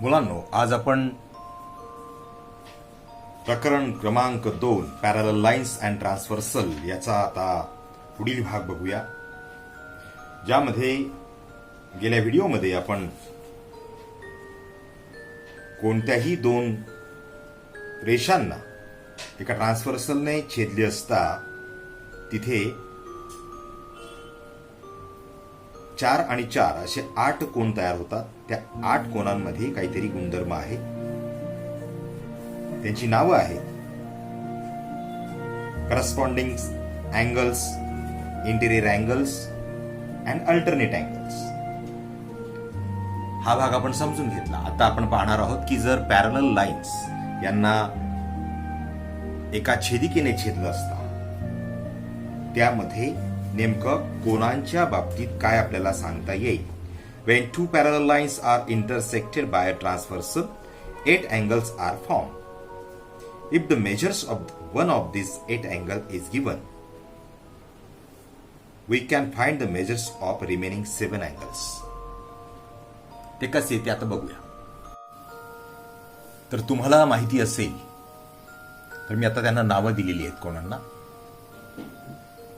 मुलांनो, आज आपण प्रकरण क्रमांक 2 पॅरलल लाईन्स अँड ट्रान्सव्हर्सल याचा आता पुढील भाग बघूया, ज्यामध्ये गेल्या व्हिडिओमध्ये आपण कोणत्याही दोन रेषांना एका ट्रान्सव्हर्सलने छेदले असता तिथे 4 आणि 4 असे 8 कोन तयार होतात. त्या 8 कोनांमध्ये काहीतरी गुणधर्म आहेत. त्यांची नावं आहेत corresponding angles, interior angles and alternate angles. हा भाग आपण समजून घेतला. आता आपण पाहणार आहोत की जर पॅरलल लाईन्स यांना एका छेदिकेने छेदलं असता त्यामध्ये नेमकं कोनांच्या बाबतीत काय आपल्याला सांगता येईल. When two parallel lines are intersected by a transversal, 8 angles are formed. If the measures of one of these 8 angles is given, we can find the measures of remaining 7 angles. ते कसे ते आता बघूया. तर तुम्हाला माहिती असेल तर मी आता त्यांना नावं दिलेली आहेत कोणांना.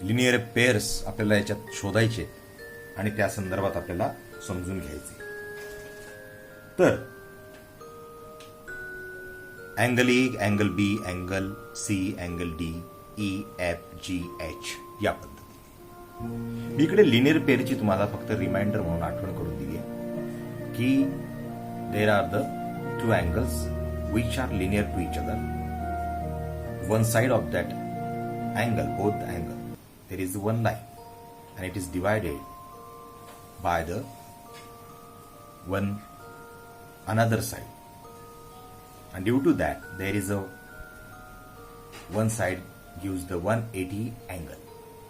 लिनियर पेअर्स आपल्याला याच्यात शोधायचे आणि त्या संदर्भात आपल्याला समजून घ्यायचे. तर angle A, angle B, angle C, angle D, E, F, G, H या पद्धती. मी इकडे लिनियर पेअरची तुम्हाला फक्त रिमाइंडर म्हणून आठवण करून दिली आहे की there are the 2 angles which are linear to each other. One side of that angle, both angle, there is one line and it is divided by the another side, and due to that there is a one side gives the 180 angle.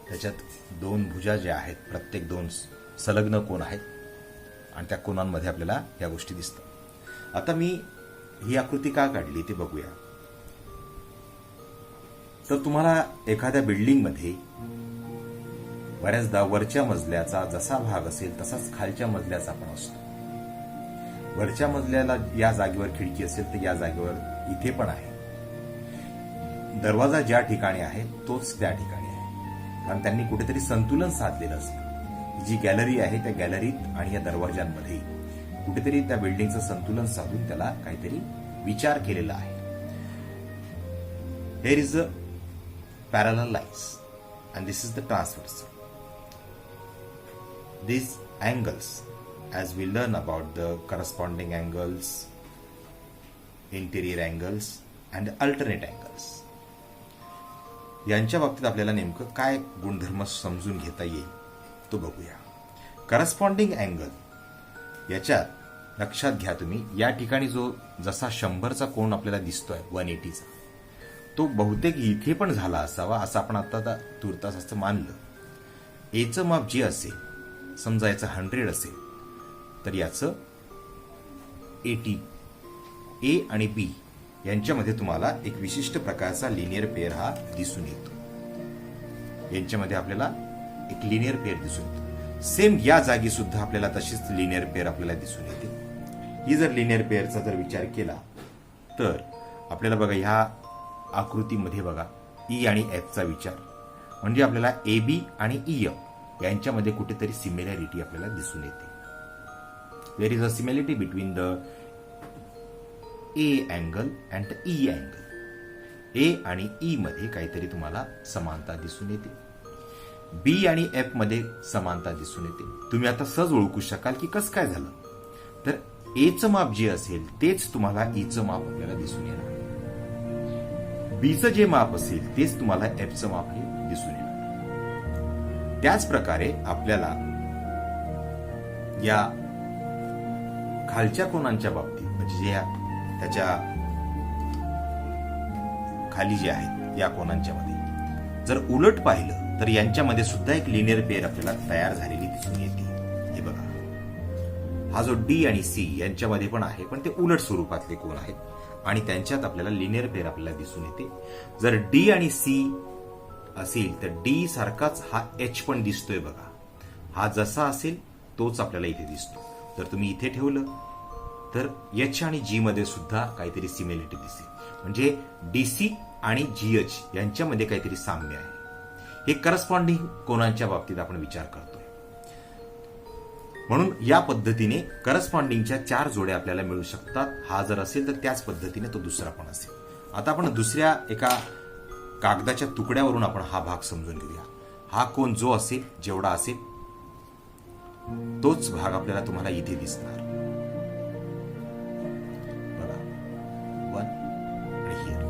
त्याच्यात दोन भुजा ज्या आहेत, प्रत्येक दोन संलग्न कोन आहेत आणि त्या कोनांमध्ये आपल्याला या गोष्टी दिसतात. आता मी ही आकृती का काढली ते बघूया. तर तुम्हाला एखाद्या बिल्डिंगमध्ये बऱ्याचदा वरच्या मजल्याचा जसा भाग असेल तसाच खालच्या मजल्याचा पण असतो. वरच्या मजल्याला या जागेवर खिडकी असेल तर या जागेवर इथे पण आहे. दरवाजा ज्या ठिकाणी आहे तोच त्या ठिकाणी आहे, कारण त्यांनी कुठेतरी संतुलन साधलेलं असतं. जी गॅलरी आहे त्या गॅलरीत आणि या दरवाजांमध्ये कुठेतरी त्या बिल्डिंगचं संतुलन साधून त्याला काहीतरी विचार केलेला आहे. Here is a parallel lines and this is the transversal. These angles, as we learn about the corresponding angles, interior angles and alternate angles, यांच्या बाबतीत आपल्याला नेमकं काय गुणधर्म समजून घेता येईल तो बघूया. करस्पॉन्डिंग अँगल याच्यात लक्षात घ्या तुम्ही, या ठिकाणी जो जसा 100चा कोन आपल्याला दिसतोय 180चा, तो बहुतेक इथे पण झाला असावा असं आपण आता तुर्तास असं मानलं. एचं माप जे असेल, समजा याचं 100 असेल तर याचं 80, ए आणि बी यांच्यामध्ये तुम्हाला एक विशिष्ट प्रकारचा लिनियर पेअर हा दिसून येतो. यांच्यामध्ये आपल्याला एक लिनियर पेअर दिसून येतो. सेम या जागी सुद्धा आपल्याला तशीच लिनियर पेअर आपल्याला दिसून येते. ही जर लिनियर पेअरचा जर विचार केला तर आपल्याला बघा ह्या आकृतीमध्ये बघा ई आणि एफचा विचार म्हणजे आपल्याला ए बी आणि ई एफ यांच्यामध्ये कुठेतरी सिमिलॅरिटी आपल्याला दिसून येते. There is a similarity between the A angle and the E angle. A आणि ई मध्ये काहीतरी तुम्हाला समानता दिसून येते. बी आणि एफ मध्ये समानता दिसून येते. तुम्ही आता सहज ओळखू शकाल की कसं काय झालं. तर एचं माप जे असेल तेच तुम्हाला ईचं माप आपल्याला दिसून येणार. बीचं जे माप असेल तेच तुम्हाला एफचं माप हे दिसून येणार. त्याच प्रकारे आपल्याला या खालच्या कोनांच्या बाबतीत म्हणजे जे त्याच्या खाली जे आहेत या कोनांच्या मध्ये जर उलट पाहिलं तर यांच्यामध्ये सुद्धा एक लिनियर पेअर आपल्याला तयार झालेली दिसून येते. हे बघा, हा जो डी आणि सी यांच्यामध्ये पण आहे, पण ते उलट स्वरूपातले कोन आहेत आणि त्यांच्यात आपल्याला लिनियर पेअर आपल्याला दिसून येते. जर डी आणि सी असेल तर डी सारखाच हा एच पण दिसतोय बघा. हा जसा असेल तोच आपल्याला इथे दिसतो. जर तुम्ही इथे ठेवलं तर एच आणि जी मध्ये सुद्धा काहीतरी सिमिलरिटी दिसेल. म्हणजे डीसी आणि जीएच यांच्यामध्ये काहीतरी साम्य आहे. हे करस्पॉन्डिंग कोनांच्या बाबतीत आपण विचार करतोय. म्हणून या पद्धतीने करस्पॉन्डिंगच्या 4 जोड्या आपल्याला मिळू शकतात. हा जर असेल तर त्याच पद्धतीने तो दुसरा पण असेल. आता आपण दुसऱ्या एका कागदाच्या तुकड्यावरून आपण हा भाग समजून घेऊया. हा कोन जो असेल, जेवढा असेल तोच भाग आपल्याला तुम्हाला इथे दिसणार. बघा, 1 आणि हिअर.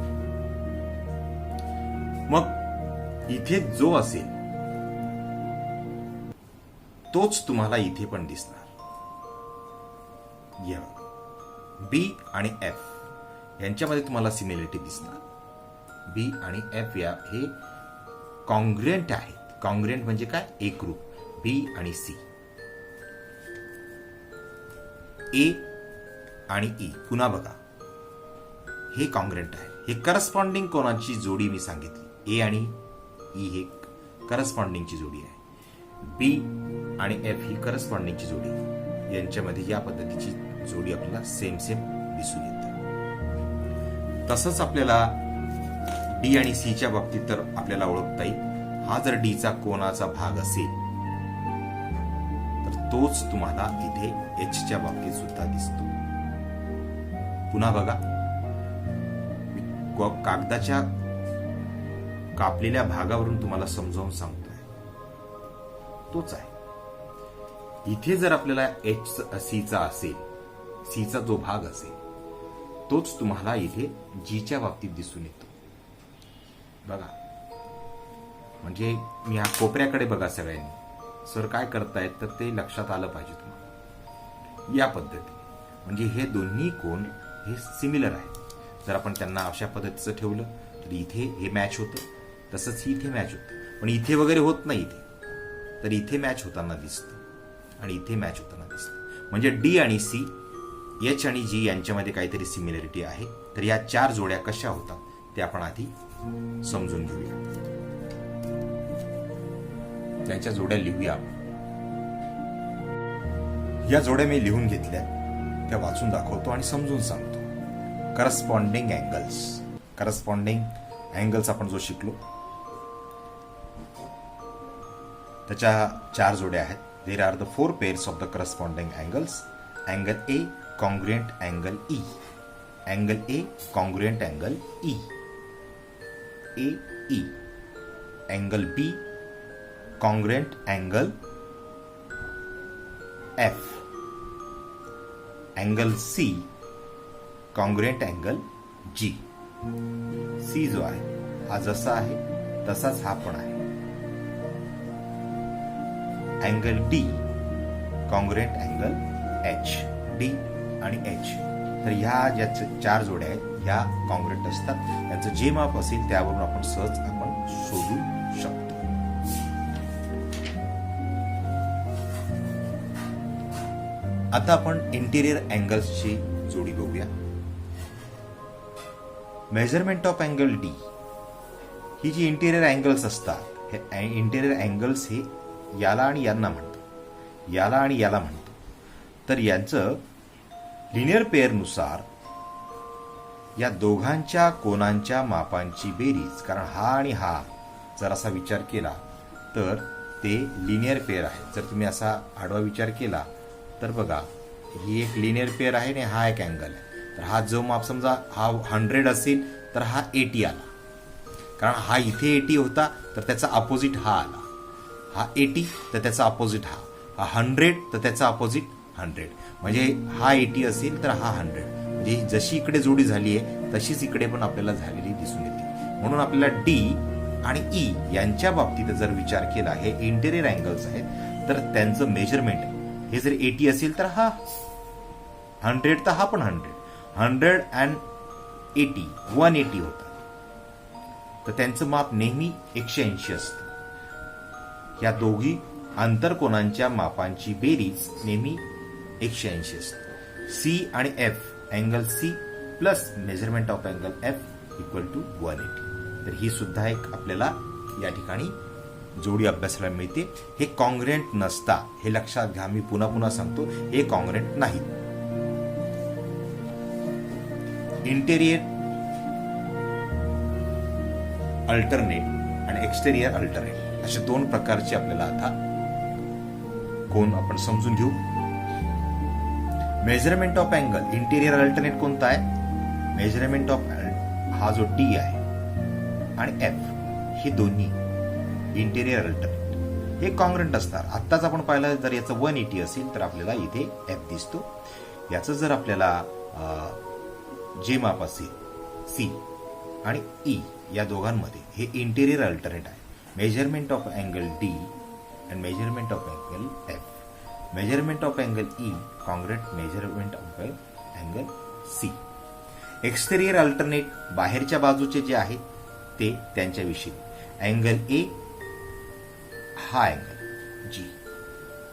मग इथे जो असेल तोच तुम्हाला इथे पण दिसणार. बी आणि एफ यांच्यामध्ये तुम्हाला सिमिलरिटी दिसणार. बी आणि एफ या हे कॉन्ग्रुएंट आहेत. कॉन्ग्रुएंट म्हणजे काय? एकरूप. बी आणि सी. ए आणि ई पुन्हा बघा, हे कॉन्ग्रुएंट आहे. हे करस्पॉन्डिंग कोनाची जोडी मी सांगितली. ए आणि ई हे करस्पॉन्डिंगची जोडी आहे. बी आणि एफ ही करस्पॉन्डिंगची जोडी आहे. यांच्यामध्ये या पद्धतीची जोडी आपल्याला सेम दिसून येते. तसंच आपल्याला डी आणि सी च्या बाबतीत तर आपल्याला ओळखता येईल. हा जर डी चा कोनाचा भाग असेल तर तोच तुम्हाला इथे एच च्या बाबतीत सुद्धा दिसतो. पुन्हा बघा, कागदाच्या कापलेल्या भागावरून तुम्हाला समजावून सांगतोय, तोच आहे. इथे जर आपल्याला एच सीचा असेल, सीचा जो भाग असेल तोच तुम्हाला इथे जीच्या बाबतीत दिसून येतो. बघा, म्हणजे मी ह्या कोपऱ्याकडे बघा सगळ्यांनी. सर काय करतायत तर ते लक्षात आलं पाहिजे तुम्हाला. या पद्धतीने म्हणजे हे दोन्ही कोन हे सिमिलर आहेत. जर आपण त्यांना अशा पद्धतीचं ठेवलं तर इथे हे मॅच होतं, तसंच इथे मॅच होतं. पण इथे वगैरे होत नाही. इथे तर इथे मॅच होताना दिसतं आणि इथे मॅच होताना दिसतं. म्हणजे डी आणि सी, एच आणि जी यांच्यामध्ये काहीतरी सिमिलरिटी आहे. तर या 4 जोड्या कशा होतात ते आपण आधी समजून घेऊया. त्यांच्या जोड्या लिहूया. या जोड्या मी लिहून घेतल्या, त्या वाचून दाखवतो आणि समजून सांगतो. Corresponding angles. करस्पॉन्डिंग अँगल्स आपण जो शिकलो त्याच्या 4 जोड्या आहेत. There are the 4 pairs of the corresponding angles. Angle A congruent angle E. Angle A congruent angle E. A E. Angle B congruent angle F. Angle C congruent angle G. C जो आहे हा जसा आहे तसाच हा पण आहे. Angle D congruent angle H. D आणि एच. तर ह्या ज्या 4 जोड्या आहेत ह्या कॉन्ग्रुएंट असतात. त्यांचं जे माप असेल त्यावरून आपण सहज शोधू शकतो. आता आपण इंटिरियर अँगल्सची जोडी बघूया. Measurement of angle D. ही जी इंटिरियर अँगल्स असतात, हे इंटिरियर अँगल्स हे याला आणि यांना म्हणतो, याला आणि याला म्हणतो. तर यांचं लिनियर पेअरनुसार या दोघांच्या कोनांच्या मापांची बेरीज, कारण हा आणि हा जर असा विचार केला तर ते लिनियर पेअर आहे. जर तुम्ही असा आडवा विचार केला तर बघा, ही एक लिनियर पेअर आहे आणि हा एक अँगल आहे. तर हा जो माप समजा हा 100 असेल तर हा 80 आला, कारण हा इथे 80 होता तर त्याचा अपोजिट हा आला. हा 80 तर त्याचा अपोजिट हा 100 तर त्याचा अपोजिट 100. म्हणजे हा 80 असेल तर हा 100. म्हणजे जशी इकडे जोडी झाली आहे तशीच इकडे पण आपल्याला झालेली दिसून येते. म्हणून आपल्याला डी आणि ई यांच्या बाबतीत जर विचार केला, हे इंटेरियर अँगल्स आहेत, तर त्यांचं मेजरमेंट हे जर 80 असेल तर हा 100 तर हा पण 100 अँड 80 180 होता. तर त्यांचं माप नेहमी 180 असतं. या दोघी आंतरकोनांच्या मापांची बेरीज नेहमी 180 असते. सी आणि F, angle C plus measurement of angle F equal to 180. तर ही सुद्धा एक आपल्याला या ठिकाणी जोडी अभ्यासाला मिळते. हे कॉन्ग्रुएंट नसता, हे लक्षात घ्या. मी पुन्हा पुन्हा सांगतो, हे कॉन्ग्रुएंट नाहीत. इंटेरियर अल्टरनेट आणि एक्सटेरियर अल्टरनेट असे दोन प्रकारचे आपल्याला आता कोन आपण समजून घेऊ. Measurement of angle interior alternate कोणता आहे? मेजरमेंट ऑफ हा जो डी आहे आणि एफ हे दोन्ही इंटेरियर अल्टरनेट हे कॉन्ग्रंट असतात. आत्ताच आपण पाहिलं जर याचं 180 असेल तर आपल्याला इथे एफ दिसतो. याचं जर आपल्याला जे माप असेल सी आणि ई या दोघांमध्ये हे इंटेरियर अल्टरनेट आहे. Measurement of angle D and measurement of angle F. Measurement of angle E congruent measurement of angle C. Exterior alternate बाहेरच्या बाजूचे जे आहेत ते त्यांच्याविषयी अँगल ए हा अँगल जी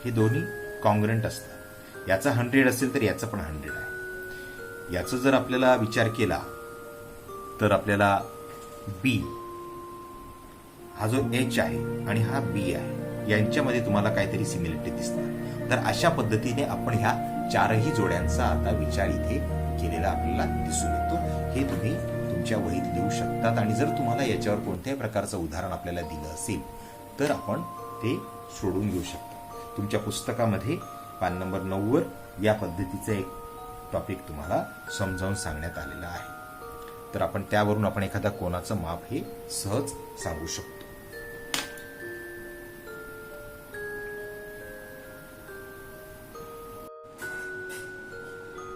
हे दोन्ही कॉन्ग्रंट असतात. याचा 100 असेल तर याचं पण 100 आहे. याचा जर आपल्याला विचार केला तर आपल्याला बी हा जो एच आहे आणि हा बी आहे यांच्यामध्ये तुम्हाला काहीतरी सिमिलरिटी दिसणार. तर अशा पद्धतीने आपण ह्या चारही जोड्यांचा आता विचार इथे केलेला आपल्याला दिसून येतो. हे तुम्ही तुमच्या वहीत लिहू शकतात आणि जर तुम्हाला याच्यावर कोणत्याही प्रकारचं उदाहरण आपल्याला दिलं असेल तर आपण ते सोडून घेऊ शकतो. तुमच्या पुस्तकामध्ये पान नंबर 9 वर या पद्धतीचं एक टॉपिक तुम्हाला समजावून सांगण्यात आलेलं आहे. तर आपण त्यावरून आपण एखाद्या कोनाचं माप हे सहज सांगू शकतो.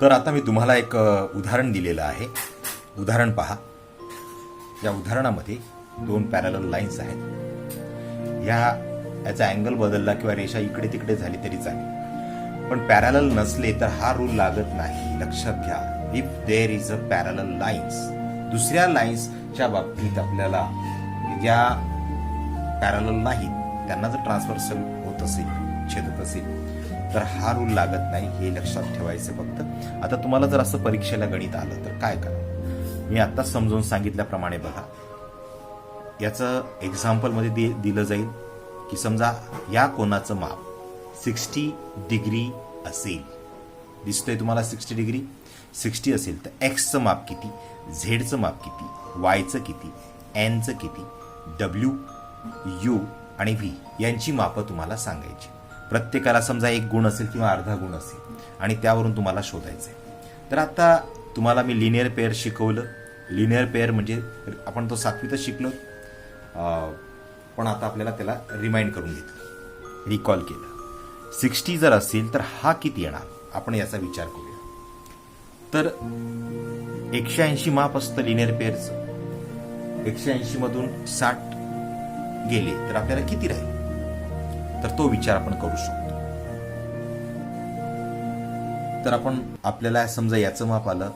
तर आता मी तुम्हाला एक उदाहरण दिलेलं आहे. उदाहरण पहा. या उदाहरणामध्ये 2 पॅरलल लाईन्स आहेत. याचा अँगल बदलला किंवा रेषा इकडे तिकडे झाली तरी चालेल, पण पॅरलल नसले तर हा रूल लागत नाही. लक्षात घ्या. If there is a parallel lines, दुसऱ्या लाईन्सच्या बाबतीत आपल्याला ज्या पॅरलल नाहीत त्यांना जर ट्रान्सव्हर्सल होत असेल, छेदत असेल, तर हा रूल लागत नाही. हे लक्षात ठेवायचं फक्त. आता तुम्हाला जर असं परीक्षेला गणित आलं तर काय करा. मी आता समजावून सांगितल्याप्रमाणे बघा. याचं एक्झाम्पल मध्ये दिलं जाईल की समजा या कोनाचं माप 60 डिग्री असेल. दिसतोय तुम्हाला 60 डिग्री? 60 असेल तर एक्सचं माप किती, झेडचं माप किती, वायचं किती, एनचं किती, डब्ल्यू, यू आणि व्ही यांची मापं तुम्हाला सांगायची. प्रत्येकाला समजा 1 गुण असेल किंवा अर्धा गुण असेल आणि त्यावरून तुम्हाला शोधायचं आहे. तर आता तुम्हाला मी लिनियर पेअर शिकवलं. लिनियर पेअर म्हणजे आपण तो 7वीतच शिकलो, पण आता आपल्याला त्याला रिमाइंड करून घेतलं, रिकॉल केलं. 60 जर असेल तर हा किती येणार आपण याचा विचार करूया. तर 180 माप असतं लिनियर पेअरचं. 180 मधून 60 गेले तर आपल्याला किती राहील, तर तो विचार आपण करू शकतो. तर आपण आपल्याला समजा याचं माप आलं,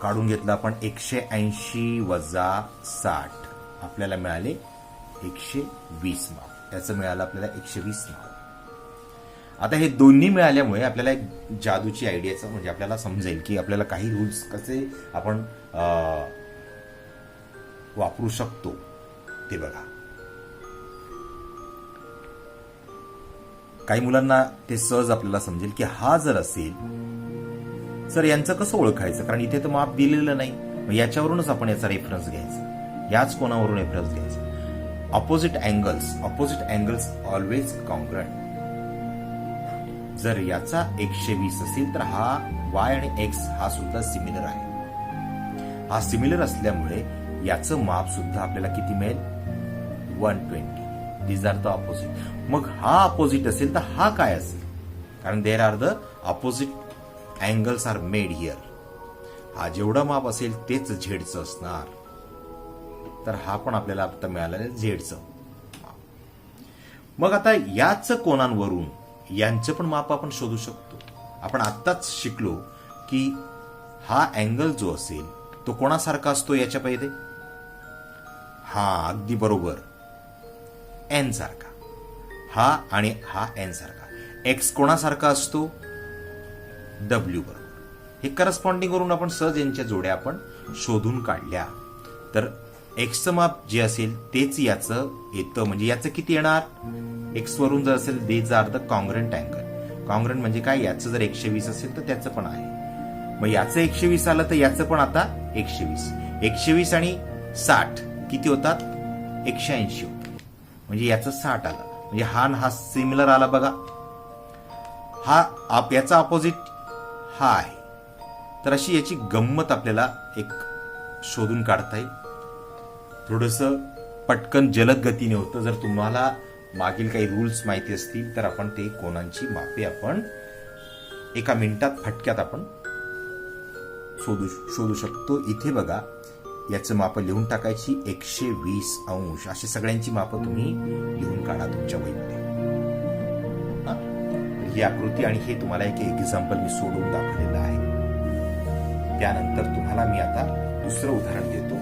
काढून घेतलं आपण 180 वजा 60 आपल्याला मिळाले 120 माप. याचं मिळालं आपल्याला 120 माप. आता हे दोन्ही मिळाल्यामुळे आपल्याला एक जादूची आयडियाचं म्हणजे आपल्याला समजेल की आपल्याला काही रूल्स कसे आपण वापरू शकतो ते बघा. काही मुलांना ते सहज आपल्याला समजेल की हा जर असेल तर यांचं कसं ओळखायचं, कारण इथे तर माप दिलेलं नाही. मग याच्यावरूनच आपण याचा रेफरन्स घ्यायचा, याच कोणावरून रेफरन्स घ्यायचा. Opposite angles always congruent. जर याचा 120 असेल तर हा वाय आणि एक्स हा सुद्धा सिमिलर आहे. हा सिमिलर असल्यामुळे याचं माप सुद्धा आपल्याला किती मिळेल, 120. These are the opposite. मग हा ऑपोजिट असेल तर हा काय असेल, कारण there are the opposite angles are made here. हा जेवढा माप असेल तेच झेडचं असणार. तर हा पण आपल्याला आता मिळालेलं आहे झेडचं माप. मग आता याच कोनांवरून यांचं पण माप आपण शोधू शकतो. आपण आत्ताच शिकलो की हा अँगल जो असेल तो कोणासारखा असतो याच्या पहिले, हा अगदी बरोबर एन सारखा. हा आणि हा एन सारखा. एक्स कोणासारखा असतो, डब्ल्यू बरोबर. हे करस्पॉन्डिंग वरून आपण सहज यांच्या जोड्या आपण शोधून काढल्या. तर एक्सचं माप जे असेल तेच याचं येतं. म्हणजे याचं किती येणार, एक्स वरून जर असेल these are the congruent angle. Congruent म्हणजे काय, याचं जर 120 असेल तर त्याचं पण आहे. मग याचं 120 आलं तर याचं पण आता 120. 120 आणि 60 किती होतात? 180 होत. म्हणजे याचं 60 आलं. म्हणजे हा आणि हा सिमिलर आला बघा. हा याचा अपोजिट हा आहे. तर अशी याची गंमत आपल्याला एक शोधून काढता येईल. थोडंसं पटकन जलद गतीने होतं. जर तुम्हाला मागील काही रूल्स माहिती असतील तर आपण ते कोणांची मापे आपण एका मिनिटात फटक्यात आपण शोधू शकतो. इथे बघा याचं माप लिहून टाकायची 120 अंश. अशी सगळ्यांची मापं तुम्ही लिहून काढा तुमच्या वहीमध्ये. ही आकृती आणि हे तुम्हाला एक एक्झाम्पल मी सोडून दाखवलेलं आहे. त्यानंतर तुम्हाला मी आता दुसरं उदाहरण देतो,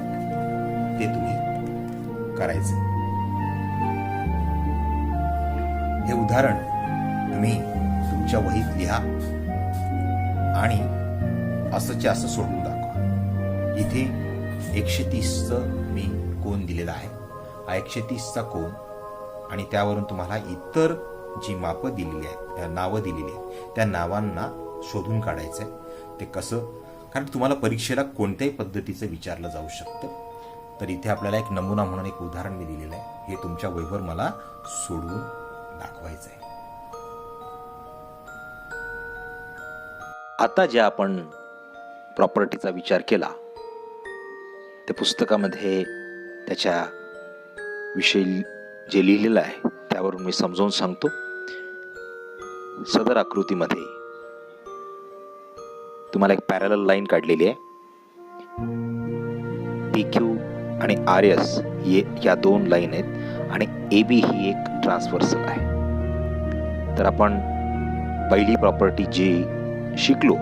ते तुम्ही करायचं. हे उदाहरण तुम्ही तुमच्या वहीत लिहा आणि असंच्या असं सोडून दाखवा. इथे 130चं मी कोन दिलेला आहे. हा 130चा कोन आणि त्यावरून तुम्हाला इतर जी मापं दिलेली आहेत, नावं दिलेली आहेत, त्या नावांना शोधून काढायचं आहे. ते कसं? कारण तुम्हाला परीक्षेला कोणत्याही पद्धतीचं विचारलं जाऊ शकतं. तर इथे आपल्याला एक नमुना म्हणून एक उदाहरण मी दिलेलं आहे. हे तुमच्या वहीवर मला सोडवून दाखवायचं आहे. आता ज्या आपण प्रॉपर्टीचा विचार केला त्या पुस्तकामध्ये त्याच्या विषयी जे लिहिलेलं आहे त्यावरून मी समजावून सांगतो. सदर आकृतीमध्ये तुम्हाला एक पॅरलल लाईन काढलेली आहे. PQ आणि RS या दोन लाईन आहेत आणि AB ही एक ट्रान्सव्हर्सल आहे. तर आपण पहिली प्रॉपर्टी जी शिकलो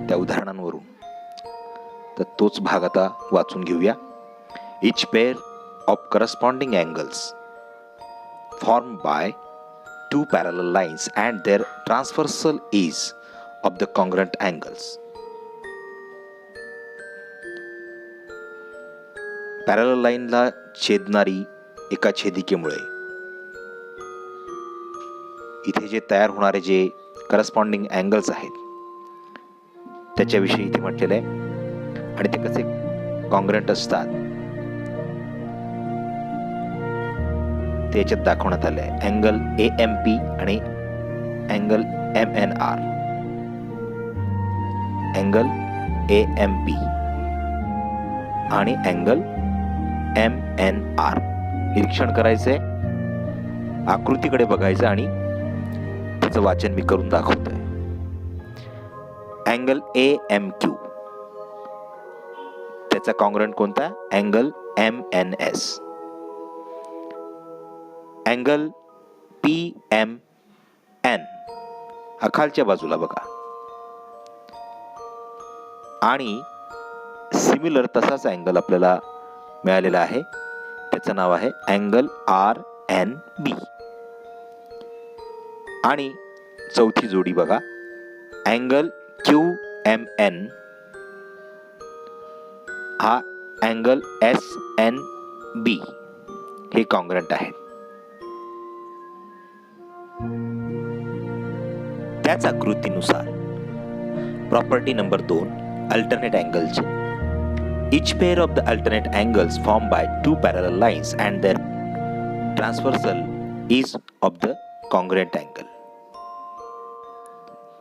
त्या उदाहरणांवरून, तर तोच भाग आता वाचून घेऊया. Each pair of corresponding angles formed by two parallel lines and their transversal is of the congruent angles. Parallel लाईनला छेदणारी एका छेदिकेमुळे इथे जे तयार होणारे जे करस्पॉन्डिंग अँगल्स आहेत त्याच्याविषयी इथे म्हटलेलं आहे आणि ते कसे कॉन्ग्रंट असतात ते याच्यात दाखवण्यात आले आहे. अँगल AMP आणि अँगल MNR. अँगल AMP आणि अँगल MNR निरीक्षण करायचंय, आकृतीकडे बघायचं आणि त्याचं वाचन मी करून दाखवतोय. अँगल AMQ त्याचा कॉन्ग्रंट कोणता? Angle MNS. अँगल PMN हा खालच्या बाजूला बघा आणि सिमिलर तसाच अँगल आपल्याला मिळालेला आहे, त्याचं नाव आहे अँगल RNB. आणि चौथी जोडी बघा अँगल QMN हा अँगल SNB हे कॉन्ग्रंट आहे. त्याच आकृतीनुसार प्रॉपर्टी नंबर 2 अल्टरनेट अँगलची. Each pair of the alternate angles formed by two parallel lines and their transversal is of the congruent angle.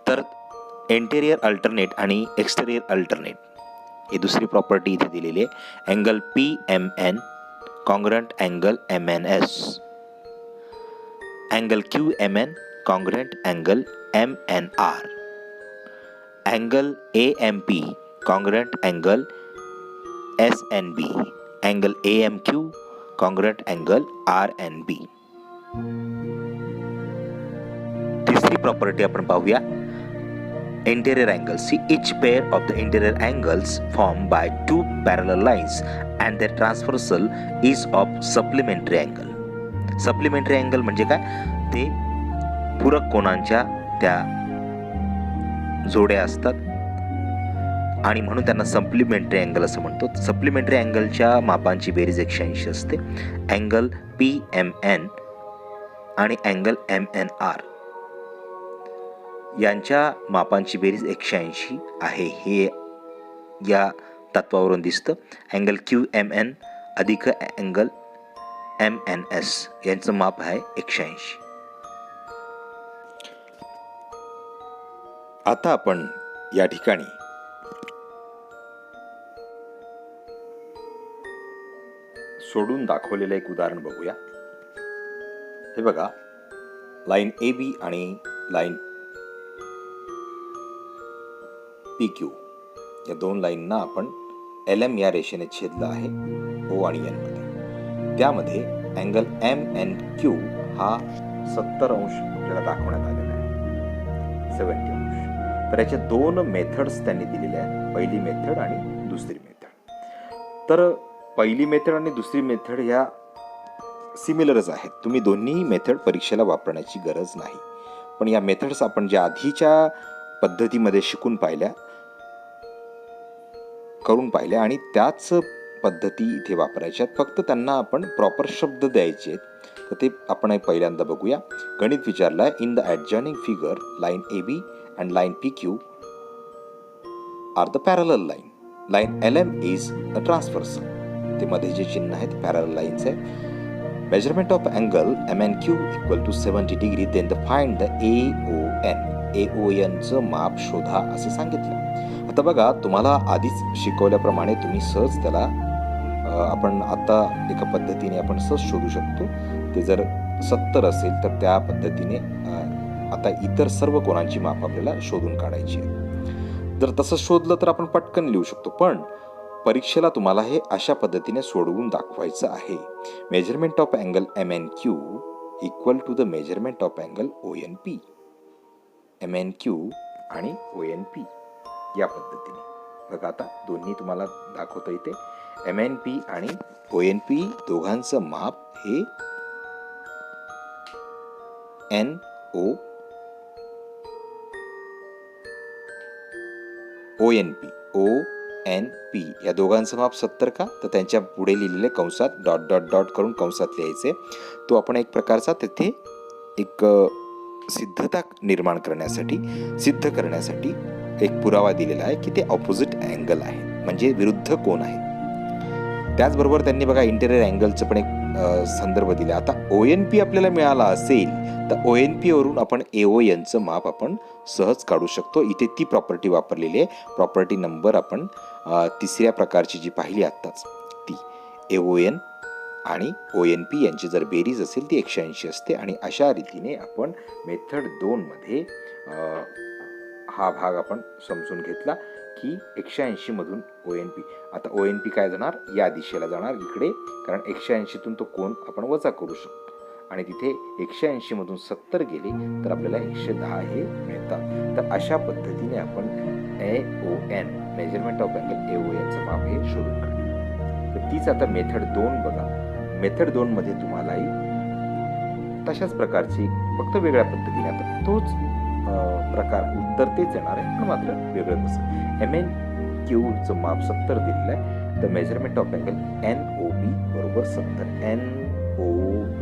तर इंटेरियर अल्टरनेट आणि एक्सटेरियर अल्टरनेट ही दुसरी property इथे दिलेली आहे. Angle PMN congruent angle MNS. Angle QMN congruent angle MNR. Angle AMP congruent angle SNB. Angle AMQ congruent angle RNB. तिसरी property आपण पाहूया interior angles. Each pair of the interior angles formed by two parallel lines and their transversal is of supplementary angle. Supplementary angle म्हणजे काय? ते पूरक कोनांच्या त्या जोड्या असतात आणि म्हणून त्यांना सप्लिमेंटरी अँगल असं म्हणतो. सप्लिमेंटरी अँगलच्या मापांची बेरीज 180 असते. अँगल PMN आणि अँगल MNR यांच्या मापांची बेरीज 180 आहे हे या तत्वावरून दिसतं. अँगल QMN अधिक अँगल MNS यांचं माप आहे 180. आता आपण या ठिकाणी सोडून दाखवलेलं एक उदाहरण बघूया. हे बघा, लाईन AB आणि लाईन PQ या दोन लाईनना आपण LM या रेषेने छेदलं आहे O आणि N मध्ये. त्यामध्ये अँगल MNQ हा 70 अंश आपल्याला दाखवण्यात आलेला आहे, 70 अंश. तर याचे दोन मेथड्स त्यांनी दिलेले आहेत, पहिली मेथड आणि दुसरी मेथड. तर पहिली मेथड आणि दुसरी मेथड ह्या सिमिलरच आहेत. तुम्ही दोन्ही मेथड परीक्षेला वापरण्याची गरज नाही. पण या मेथड्स आपण ज्या आधीच्या पद्धतीमध्ये शिकून करून पाहिल्या आणि त्याच पद्धती इथे वापरायच्या. फक्त त्यांना आपण प्रॉपर शब्द द्यायचे. तर ते आपण पहिल्यांदा बघूया. गणित विचारलाय, in the adjoining figure line AB and line PQ are the parallel line. Line LM is a transversal. ते मध्ये जे चिन्ह आहे ते पॅरलल लाईन्स आहे. Measurement of angle MNQ equal to 70 degree. Then the find the AON. AON माप शोधा असं सांगितलं. आता बघा, तुम्हाला आधीच शिकवल्याप्रमाणे तुम्ही सहज त्याला आपण आता एका पद्धतीने आपण सहज शोधू शकतो. ते जर 70 असेल तर त्या पद्धतीने आता इतर सर्व कोणांची माप आपल्याला शोधून काढायची आहे. जर तसं शोधलं तर आपण पटकन लिहू शकतो. पण परीक्षेला तुम्हाला हे अशा पद्धतीने सोडवून दाखवायचं आहे. Measurement of angle MNQ equal to the measurement of angle ONP. MNQ आणि ONP या पद्धतीने बघा. आता दोन्ही तुम्हाला दाखवता येते. MNP आणि ONP दोघांचं माप हे ONP या दोघांचं माप 70 का? तर त्यांच्या पुढे लिहिलेले कंसात डॉट डॉट डॉट करून कंसात लिहायचे. तो आपण एक प्रकारचा तिथे एक सिद्धता निर्माण करण्यासाठी, सिद्ध करण्यासाठी एक पुरावा दिलेला आहे की ते ऑपोजिट अँगल आहे, म्हणजे विरुद्ध कोण आहे. त्याचबरोबर त्यांनी बघा इंटेरियर अँगलचं पण एक संदर्भ दिला. आता ONP आपल्याला मिळाला असेल तर ONP वरून आपण AONचं माप आपण सहज काढू शकतो. इथे ती प्रॉपर्टी वापरलेली आहे. प्रॉपर्टी नंबर आपण तिसऱ्या प्रकारची जी पाहिली आत्ताच ती. AON आणि ONP यांची जर बेरीज असेल ती 180 असते. आणि अशा रीतीने आपण मेथड 2 मध्ये हा भाग आपण समजून घेतला की 180 मधून ONP. आता ONP काय जाणार, या दिशेला जाणार इकडे, कारण 180तून तो कोण आपण वजा करू शकतो. आणि तिथे 180 मधून 70 गेले तर आपल्याला 110 हे मिळतात. तर अशा पद्धतीने आपण AON मेजरमेंट ऑफ अँगल AONचं माप हे शोधून काढलं. तर तीच आता मेथड 2 बघा. मेथड 2 मध्ये तुम्हालाही तशाच प्रकारची, फक्त वेगळ्या पद्धतीने, आता तोच प्रकार उत्तर तेच येणार आहे पण मात्र वेगळं कसं. MNQचं माप 70 दिलेलं आहे. तर मेजरमेंट ऑफ अँगल NOB बरोबर 70. NOB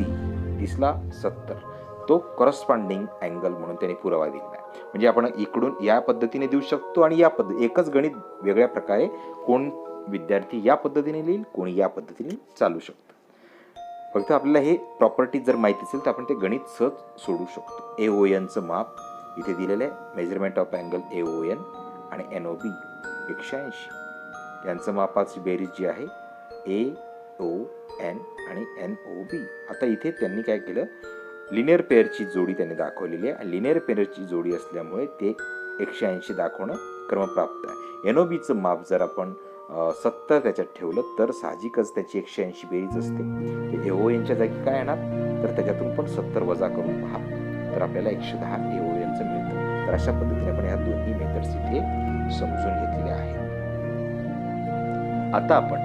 दिसला 70. तो करस्पॉन्डिंग अँगल म्हणून त्याने पुरावा दिलेला आहे. म्हणजे आपण इकडून या पद्धतीने देऊ शकतो आणि या एकच गणित वेगळ्या प्रकारे कोण विद्यार्थी या पद्धतीने लिहिल, कोणी या पद्धतीने चालू शकतो. फक्त आपल्याला हे प्रॉपर्टी जर माहिती असेल तर आपण ते गणित सहज सोडू शकतो. AONचं माप इथे दिलेलं आहे. मेजरमेंट ऑफ अँगल AON आणि NOB 180. यांचं मापाची बेरीज जी आहे AON आणि NOB. आता इथे त्यांनी काय केलं, लिनियर पेअरची जोडी त्यांनी दाखवलेली आहे. लिनियर पेअरची जोडी असल्यामुळे ते 180 दाखवणं क्रमप्राप्त आहे. NOBचं माप जर आपण 70 त्याच्यात ठेवलं तर साहजिकच त्याची 180 बेरीज असते. ते AONच्या जागी काय येणार, तर त्याच्यातून पण 70 वजा करून पहा तर आपल्याला 110 AONचं मिळतं. तर अशा पद्धतीने आपण ह्या दोन्ही मेथड्स इथे समजून घेतलेल्या आहेत. आता आपण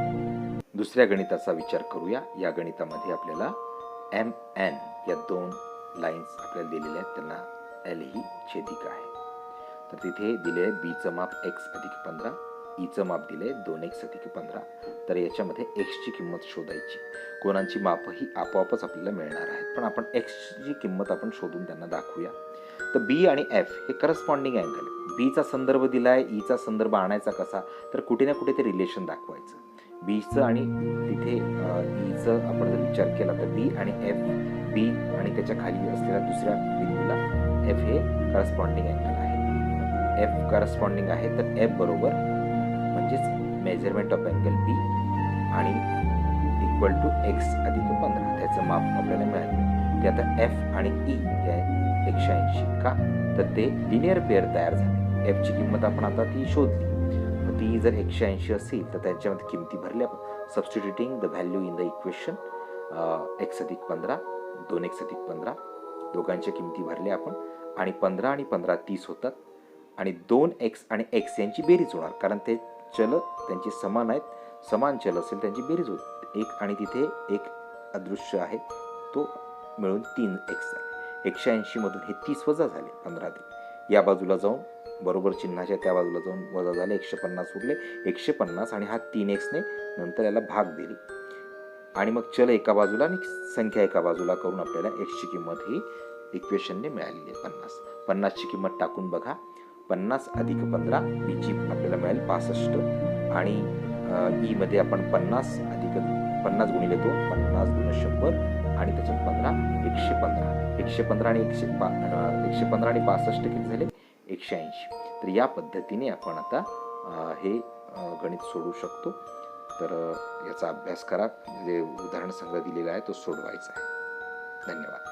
दुसऱ्या गणिताचा विचार करूया. या गणितामध्ये आपल्याला MN या दोन लाईन्स आपल्याला दिलेल्या आहेत, त्यांना L ही छेदिका आहे. तर तिथे दिले आहे Bचं माप x अधिक 15, Eचं माप दिले 2x अधिक 15. तर याच्यामध्ये xची किंमत शोधायची. कोणाची माप ही आपोआपच आपल्याला मिळणार आहेत, पण आपण xची किंमत आपण शोधून त्यांना दाखवूया. तर बी आणि एफ हे करस्पॉन्डिंग अँगल. बीचा संदर्भ दिलाय, ईचा संदर्भ आणायचा कसा, तर कुठे ना कुठे ते रिलेशन दाखवायचं. बीचं आणि तिथे ईचं आपण जर विचार केला तर बी आणि एफ, बी आणि त्याच्या खाली असलेल्या दुसऱ्या बिंदूला एफ हे करस्पॉन्डिंग अँगल आहे. एफ करस्पॉन्डिंग आहे तर एफ बरोबर म्हणजेच मेजरमेंट ऑफ अँगल बी आणि इक्वल टू एक्स अधिक 15 त्याचं माप आपल्याला मिळालं. ते आता एफ आणि ई हे 180 का, तर ते लिनियर पेअर तयार झाले. एफची किंमत आपण आता ती शोधली, मग ती जर 180 असेल तर त्याच्यामध्ये किमती भरल्या. Substituting the value in the equation x अधिक 15, 2x अधिक 15 दोघांच्या किमती भरल्या आपण, आणि 15 आणि 15 30 होतात, आणि 2x आणि x यांची बेरीज होणार कारण ते चल त्यांची समान आहेत. समान चल असेल त्यांची बेरीज होते. एक आणि तिथे एक अदृश्य आहे तो मिळून 3x आहे. 180 मधून हे 30 वजा झाले 15 ते या बाजूला जाऊन बरोबर चिन्हाच्या त्या बाजूला जाऊन वजा झाले 150 उरले. 150 आणि हा 3x ने नंतर याला भाग दिली आणि मग चल एका बाजूला आणि संख्या एका बाजूला करून आपल्याला x ची किंमत ही इक्वेशनने मिळालेली आहे 50. 50 ची किंमत टाकून बघा. 50 अधिक 15 b ची आपल्याला मिळेल 65 आणि ई मध्ये आपण 50 अधिक 50 गुणिले 2 50 2 100 आणि त्याच्यात 15 115. 115 आणि 115 आणि 62 किती झाले 180. तर या पद्धतीने आपण आता हे गणित सोडवू शकतो. तर याचा अभ्यास करा. जे उदाहरण संग्रह दिलेला आहे तो सोडवायचा आहे. धन्यवाद.